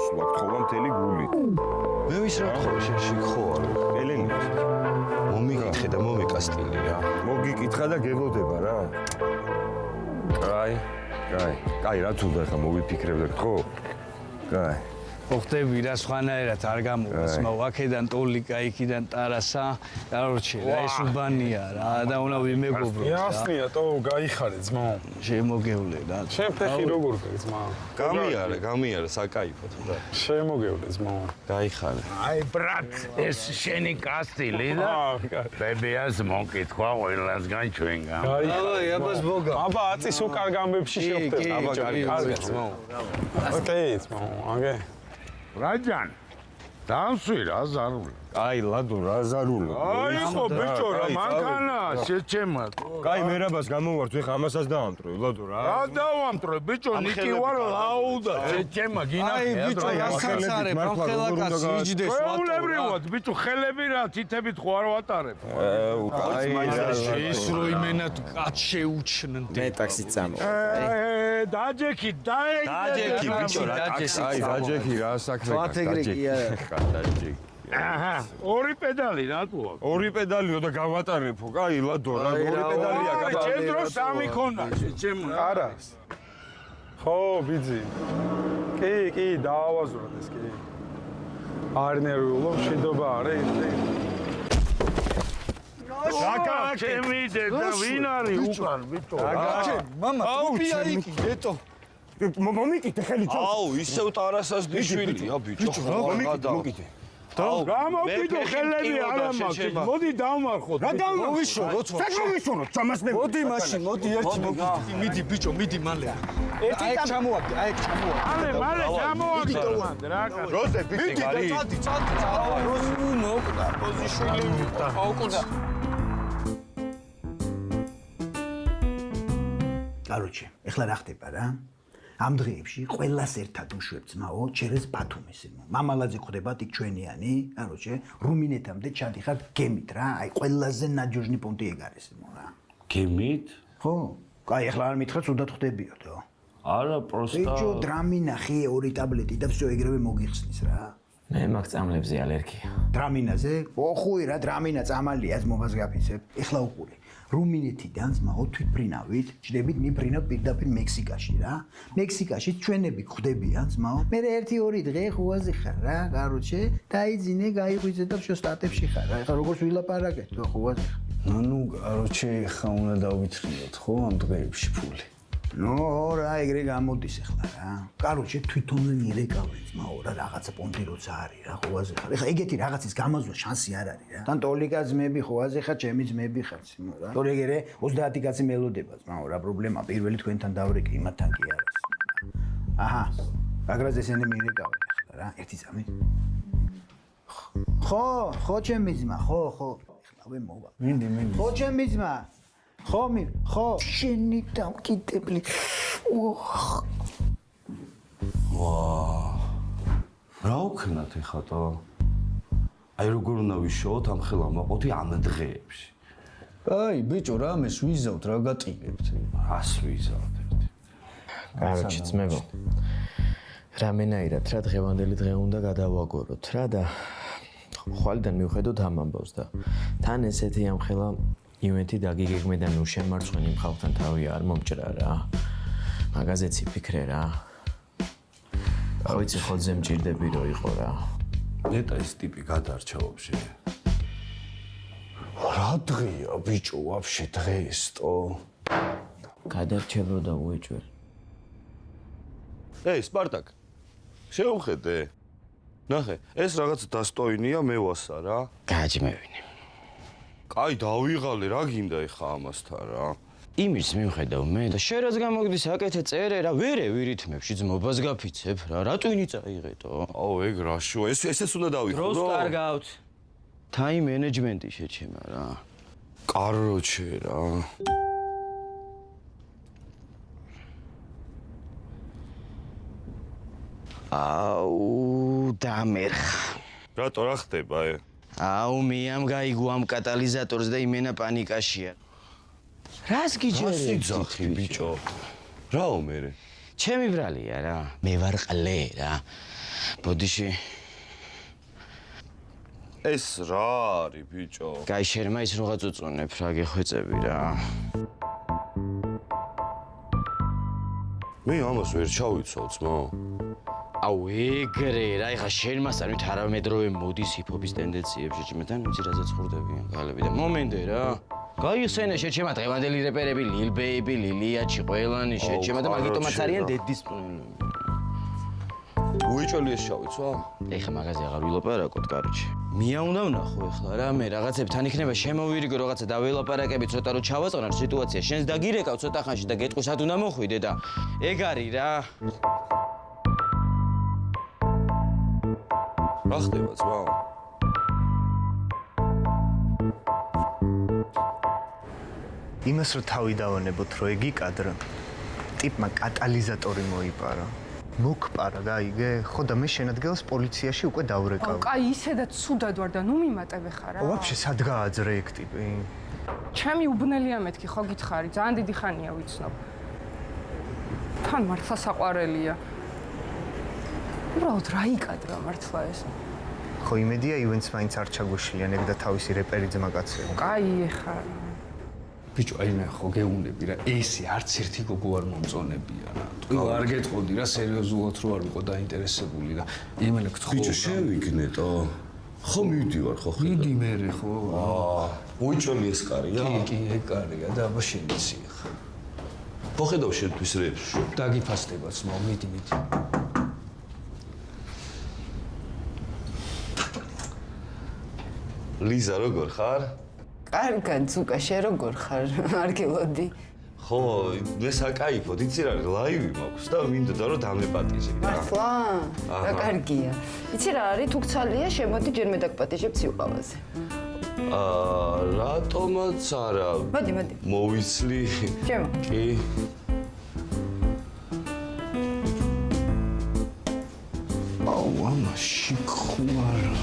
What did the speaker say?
მოსვლა გთხოვა მთელი გულით. მე ვის რა გთხოვ შენში გთხოვა ელენი მომიკითხე და მომეკასტილი რა მოგიკითხა და გელოდება რა. კაი, რა თუნდა ხა მოვიფიქრებდეთ ხო? კაი. ხტები რა სხვანაირად არ გამოვას, აქედან ტოლიკა, იქიდან ტარასა, კაროჩე, რა ეს უბანია რა და უნდა ვიმეგობროთ. იასნია, თო გაიხარე ძმა. შემოგევლე რა. შენ ფეხი როგორ ძმა? გამიარე, საკაიფოდ რა. შემოგევლე ძმა. გაიხარე. აი ბრატ, ეს შენი კასტილი და ბებიას მოკითხვა ყველასგან ჩვენგან. გაიხარე. აბას ბოგა. აბა აწის უკან გამბებში შევხვდები. აბა კარგი ძმა. ოკეი ძმა. ოკეი. რაჯან, დამსვი რა ზარული. კაი, ლადო რა ზარული. აი ხო ბიჭო რა მანქანა შეჩემა. კაი, მერაბას გამოვართ, ეხა ამასაც დაამტრო, ლადო რა. რა დავამტრო ბიჭო, ნიკი ვარ ლაუდა, შეჩემა გინახე. აი ბიჭო, ასაცარებ, ამ ხელაკაც იჯდეს ვატო. ულებრივად ბიჭო, ხელები რა თითებით ხო არ ვატარებ. კაი, ეს რო იმენად კაც შეუჩნდე. მე ტაქსი წამო. დაჯექი, დაჯექი ბიჭო რა ტაქსი. აი, დაჯექი რა საქმე. დაჯექი. აჰა, ორი პედალი რატო აქვს? ორი პედალიო და გავატარებო, კაი, ლადო რა, ორი პედალია გავა. ჩემ დროს სამი ქონდა, ჩემ არა. ხო, ბიძი. კი, დაავაზროთ ეს კი. არ ნერვიულობ, შედობა არის. რაკა ჩემი დედა ვინ არის უკან ბიჭო? მამა, ტუპია იქ, ეტო. მომიკითხე ხელი ჩავ. აუ, ისევ ტარასას დიშვილია ბიჭო. მომიკითხე. გამოვიდო ხელები არა მაქვს. მოდი დავმარხოთ. რა დავმოვიშოროთ? საქმოვიშოროთ, ჩამას მე. მოდი მაშინ, მოდი ერთი მოგიდი. მიდი ბიჭო, მიდი მალე. ერთი ჩამოვაგდე, აი ჩამოვაგდე. მალე ჩამოვაგდე რა კაცო. როზე ფიქრი გარი. წადი. მოკდა, პოზიშვილი მოკდა. აუკუდა. კაროჩე, ეხლა რა ხდება რა? ამ დღეებში ყველას ერთად უშვებ ძმაო, ჩერეს ბათუმის. მამალაძე ხდება იქ ჩვენიანი, კაროჩე, რუმინეთამდე ჩადიხართ გემით რა. აი ყველაზე ნაჯოჟნი პუნქტი ეგ არის რა. გემით? ხო? კაი, ეხლა არ მითხრა, თუდად ხდებიოდო. არა, პროსტა. ბიჭო, დრამინა ხე, 2 ტაბლეტი და всё ეგრევე მოგიხსნის რა. მე მაქვს წამლებზე ალერგია. დრამინაზე? ოხუი რა, დრამინა წამალია, ძმობას გაფიცებ. ეხლა უყურე. რუმინეთიდან ძმაო თვითფრინავით ჯდებით მიფრინავთ პირდაპირ მექსიკაში რა. მექსიკაში ჩვენები ხდებიან ძმაო. მე 1-2 დღე ხუაზე ხარ რა, კაროჩე, დაიძინე, გაიღვიძე და всё სტატებში ხარ რა. ეხლა როგორც ვილაპარაკეთ, თუ ხუაზე ხარ. ნუ, კაროჩე, ხა უნდა დავვითხრიოთ ხო ამ დღეებში ფული. ნუ, რა, ეგრე გამოდის ეხლა რა. კაროჩე, თვითონვე მირეკავენ ძმაო რა, რაღაცა პონტი როცა არის რა, ხუაზე ხარ. ეხლა ეგეთი რაღაცის გამაზვა შანსი არ არის რა. თან ტოლიკა ძმები ხუაზე ხარ, ჩემი ძმები ხარ ძმო რა. თორე ეგრე 30 კაცი მელოდება ძმაო რა, პრობლემა პირველი თქვენთან დავრეკი, იმათთან კი არის. აჰა. აგრაზე ესენი მირეკავენ ეხლა რა, ერთი წამი. ხო, ჩემი ძმა, ხო. ეხლავე მოვა. მინდი. ხო, ჩემი ძმა. ხო, შენი დამკიდებლი. რა უქნათ ეხატო? აი როგორ უნდა ვიშოვოთ ამ ხელამაყოთი ამ დღეებში? აი, ბიჭო, რამეს ვიზავთ, რა გატყიებთ? რას ვიზავთ ერთი? კაროჩე, ძმებო. რამენაირად რა დღევანდელი დღე უნდა გადავაგოროთ რა და ხვალიდან მივხედოთ ამ ამბავს და თან ესეთი ამ ხელა ივენთი დაგიგეგმე და ნუ შემარცხვენი ხალხთან თავი არ მომჭრა რა. მაგაზეც იფიქრე რა. ხო იცი ხოძე მჭირდები რო იყო რა. ნეტა ეს ტიპი გადარჩა ვაფშე. რა დღეა ბიჭო, ვაფშე დღეესტო. გადარჩებოდა უეჭველ. ეი, სპარტაკ. შეუხედე. ნახე, ეს რაღაც დასტოინია მე ვასა რა. გააჭმევინე. კაი, დავიღალე, რა გინდა ეხა ამასთან რა. იმის მივხედავ მე და შენ რაც გამოგდის აკეთე წერე რა, ვერე ვირითმებში ძმობას გაფიცებ რა, რატვინი წაიღეთო? აუ, ეგ რაშოა, ესეც უნდა დავიხო. დროს კარგავთ. time management-ი შეჩემა რა. კაროჩე რა. აუ, დამერხა. რატო რა ხდება ე? აუ, მე ამ გაიგო ამ კატალიზატორს და იმენა პანიკაშია. რას გიჯერე? ძახი ბიჭო. რაო მერე? ჩემი ბრალია რა. მე ვარ ყლე რა. ბოდიში. ეს რა არის ბიჭო? კაი შერმა ის რაღაც უწუნებ რა გეხვეწები რა. მე ამას ვერ ჩავიცვალ ძმა. აუ ეგრე რა ეხა შერმასთან თარამედროვე მოდის ჰიპ-ჰოპის ტენდენციებში ჭიმეთან ვიცი რა ზეცხვდებიან გალები და მომენტე რა. გაიხსენე შეჩემა დღევანდელი რეპერები ლილ ბეიბი, ლილიაჩი, ყველანი შეჩემა და მაგიტომაც არიან დედის უეჭველი ეს ჩავიცვალ? ეხა მაღაზია აღარ ვილაპარაკოთ, კაროჩე. მია უნდა ვნახო ეხლა რა, მე რაღაცებთან იქნება შემოვირიგო რაღაცა და ველაპარაკები ცოტა რომ ჩავაწყნარ სიტუაცია. შენს დაგირეკავ ცოტა ხანში და გეტყვი სად უნდა მოხვიდე და ეგ არის რა. რა ხდება ძმა? იმას რომ თავი დავანებოთ რომ ეგი კადრა ტიპმა კატალიზატორი მოიპარა. მოგპარა გაიგე? ხო და მე შენადგილს პოლიციაში უკვე დავრეკავ. კაი ისედაც ცუდად ვარ და ნუ მიმატებე ხარ რა. ვაფშე სად გააძრე ეგ ტიპი? ჩემი უბნელია მეთქი ხო გითხარი, ძალიან დიდი ხანია ვიცნობ. თან მართლა საყვარელია. უბრალოდ რა იკადრა მართლა ეს? ხო იმედია ივენს მაინც არ ჩაგვეშლიან ეგ და თავისი რეპერი ძმაკაცები. კაი ეხა. ბიჭო, აი მე ხო გეუბნები რა, ესე არც ერთი გოგო არ მომწონებია რა. თუ არ გეტყოდი რა, სერიოზულად რო არ ვიყო დაინტერესებული და იმელა გთხოვ. ბიჭო, შევიგნეტო. ხო მივდივარ ხო ხედავ. მიდი მერე ხო. უეჭველი ეს კარია? კი, ეგ კარია და აბა შემიცი ხა. ხო ხედავ შენთვის რეპს. დაგიფასდებაც მო, მიდი. ლიზა როგორ ხარ? კარგად, ზუკა, შენ როგორ ხარ? არ გელოდი. ხო, მე საკაიფოდ, იცი რა, ლაივი მაქვს და მინდოდა რომ დამეპატიჟე რა. მართლა? რა კარგია. იცი რა არის, თუ გცალია, შემოდი ჯერ მე დაგპატიჟებ სიუყავაზე. რატომაც არა. მოდი. მოვიცლი. ჩემო. კი. აუ, ამა შიქხوارა.